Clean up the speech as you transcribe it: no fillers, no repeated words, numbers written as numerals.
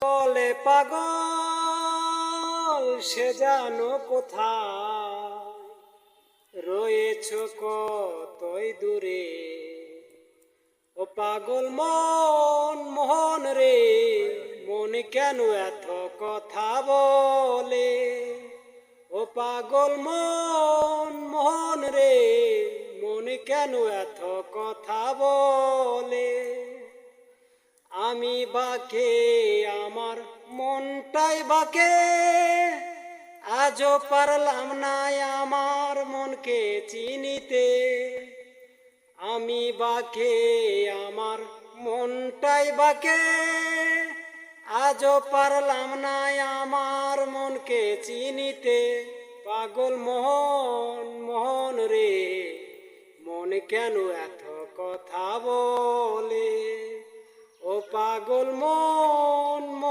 বলে পাগল সে জানো কোথায় রয়েছ কতই দূরে। ও পাগল মন মোহন রে, মন কেন এত কথা বলে। ও পাগল মন মোহন রে, মন কেন এত কথা বলে। আমি বাকে আমার মনটাই বাকে, আজও পারলাম না আমার মনকে চিনিতে। আমি বাকে আমার মনটাই বাকে, আজও পারলাম না আমার মনকে চিনিতে। পাগল মোহন মোহন রে, মন কেন এত কথা বলে। ও পাগল মন